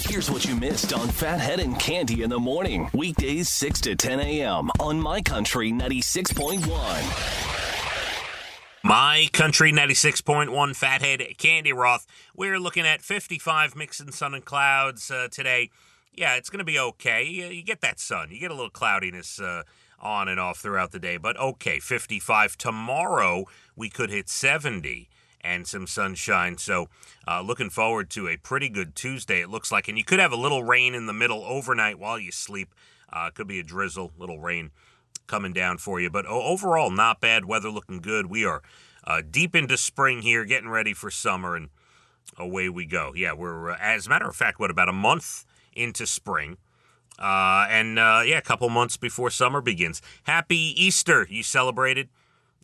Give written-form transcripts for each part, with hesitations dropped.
Here's what you missed on Phathead and Cande in the morning. Weekdays 6 to 10 a.m. on My Country 96.1. My Country 96.1, Phathead, Cande Roth. We're looking at 55, mixing sun and clouds today. Yeah, it's going to be okay. You get that sun. You get a little cloudiness on and off throughout the day, but okay, 55. Tomorrow, we could hit 70 and some sunshine. So looking forward to a pretty good Tuesday, it looks like. And you could have a little rain in the middle overnight while you sleep. Could be a drizzle, little rain coming down for you. But overall, not bad. Weather looking good. We are deep into spring here, getting ready for summer, and away we go. Yeah, we're, as a matter of fact, about a month into spring. A couple months before summer begins. Happy Easter. You celebrated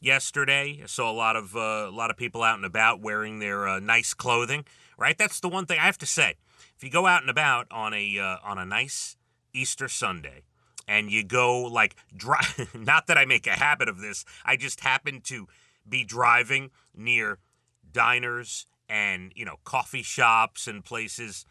yesterday. I saw a lot of people out and about wearing their nice clothing, right? That's the one thing I have to say. If you go out and about on a nice Easter Sunday, and you go not that I make a habit of this, I just happen to be driving near diners and, coffee shops and places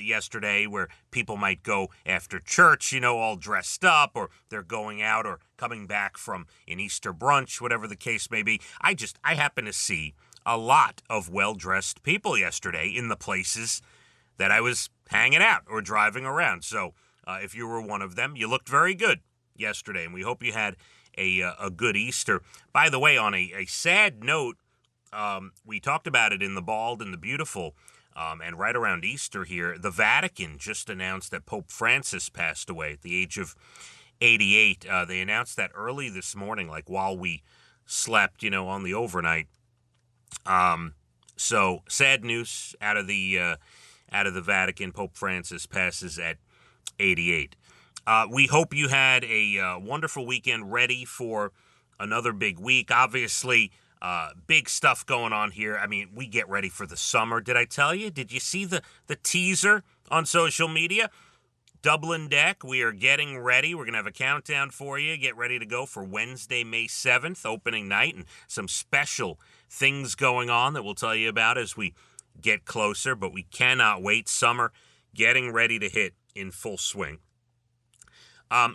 yesterday where people might go after church, all dressed up, or they're going out or coming back from an Easter brunch, whatever the case may be. I happen to see a lot of well-dressed people yesterday in the places that I was hanging out or driving around. So if you were one of them, you looked very good yesterday, and we hope you had a good Easter. By the way, on a sad note, we talked about it in The Bald and the Beautiful, and right around Easter here, the Vatican just announced that Pope Francis passed away at the age of 88. They announced that early this morning, while we slept, on the overnight. So sad news out of the Vatican. Pope Francis passes at 88. We hope you had a wonderful weekend, ready for another big week. Obviously, big stuff going on here. I mean, we get ready for the summer. Did I tell you? Did you see the teaser on social media? Dublin Deck, we are getting ready. We're going to have a countdown for you. Get ready to go for Wednesday, May 7th, opening night, and some special things going on that we'll tell you about as we get closer, but we cannot wait. Summer getting ready to hit in full swing.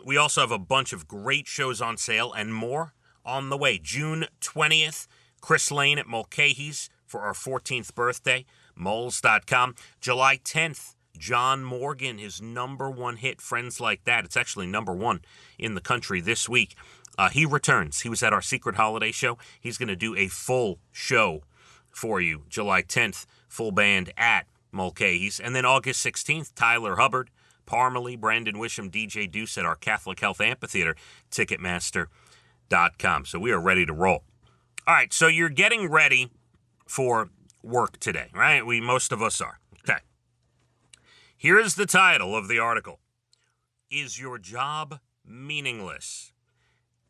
We also have a bunch of great shows on sale and more on the way. June 20th, Chris Lane at Mulcahy's for our 14th birthday, moles.com. July 10th, John Morgan, his number one hit, Friends Like That. It's actually number one in the country this week. He returns. He was at our secret holiday show. He's going to do a full show for you July 10th, full band at Mulcahy's. And then August 16th, Tyler Hubbard, Parmalee, Brandon Wisham, DJ Deuce at our Catholic Health Amphitheater, Ticketmaster.com. So we are ready to roll. All right, so you're getting ready for work today, right? Most of us are. Okay. Here is the title of the article. Is your job meaningless?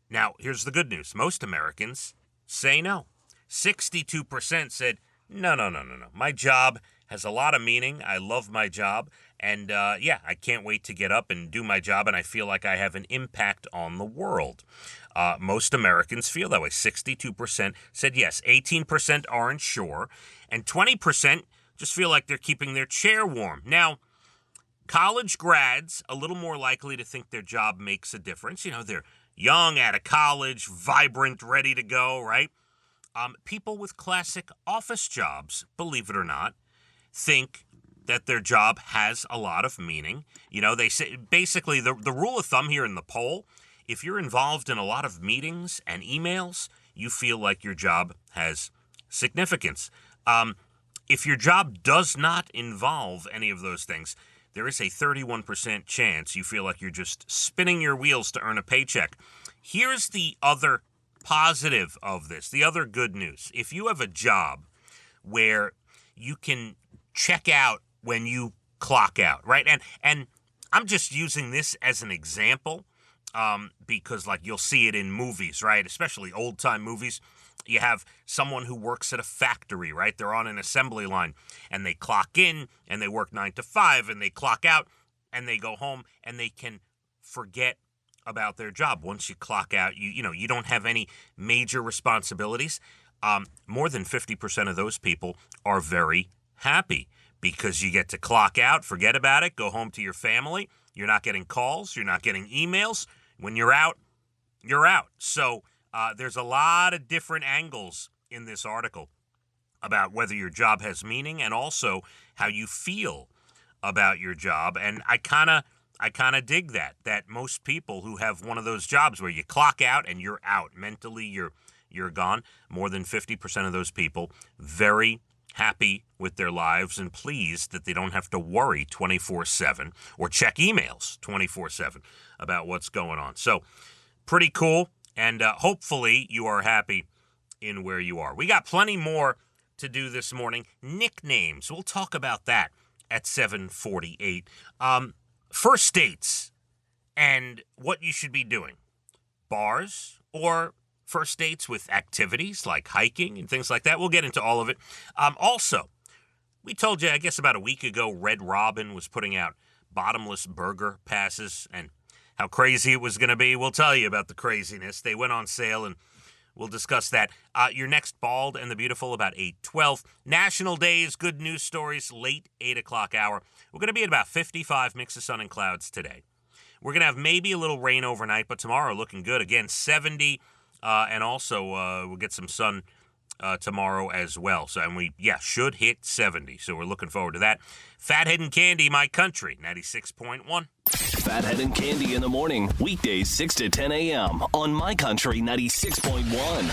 Now, here's the good news. Most Americans say no. 62% said, no. My job has a lot of meaning. I love my job. And, I can't wait to get up and do my job, and I feel like I have an impact on the world. Most Americans feel that way. 62% said yes. 18% aren't sure. And 20% just feel like they're keeping their chair warm. Now, college grads, a little more likely to think their job makes a difference. They're young, out of college, vibrant, ready to go, right? People with classic office jobs, believe it or not, think that their job has a lot of meaning. They say, basically, the rule of thumb here in the poll, if you're involved in a lot of meetings and emails, you feel like your job has significance. If your job does not involve any of those things, there is a 31% chance you feel like you're just spinning your wheels to earn a paycheck. Here's the other positive of this, the other good news. If you have a job where you can check out when you clock out, right? And I'm just using this as an example because you'll see it in movies, right? Especially old-time movies. You have someone who works at a factory, right? They're on an assembly line, and they clock in, and they work 9 to 5, and they clock out, and they go home, and they can forget about their job. Once you clock out, you don't have any major responsibilities. More than 50% of those people are very happy because you get to clock out, forget about it, go home to your family. You're not getting calls. You're not getting emails. When you're out, you're out. So there's a lot of different angles in this article about whether your job has meaning and also how you feel about your job. And I kind of dig that most people who have one of those jobs where you clock out and you're out, mentally you're gone, more than 50% of those people very happy with their lives and pleased that they don't have to worry 24/7 or check emails 24/7 about what's going on. So pretty cool, and hopefully you are happy in where you are. We got plenty more to do this morning. Nicknames, we'll talk about that at 7:48. First dates and what you should be doing. Bars or first dates with activities like hiking and things like that. We'll get into all of it. Also, we told you, I guess about a week ago, Red Robin was putting out bottomless burger passes and how crazy it was going to be. We'll tell you about the craziness. They went on sale, and we'll discuss that. Your next Bald and the Beautiful about 8:12. National Days, good news stories, late 8 o'clock hour. We're going to be at about 55, mix of sun and clouds today. We're going to have maybe a little rain overnight, but tomorrow looking good. Again, 70, and also we'll get some sun tomorrow as well. So, and we should hit 70. So we're looking forward to that. Phathead and Cande, My Country, 96.1. Phathead and Cande in the morning, weekdays 6 to 10 a.m. on My Country 96.1.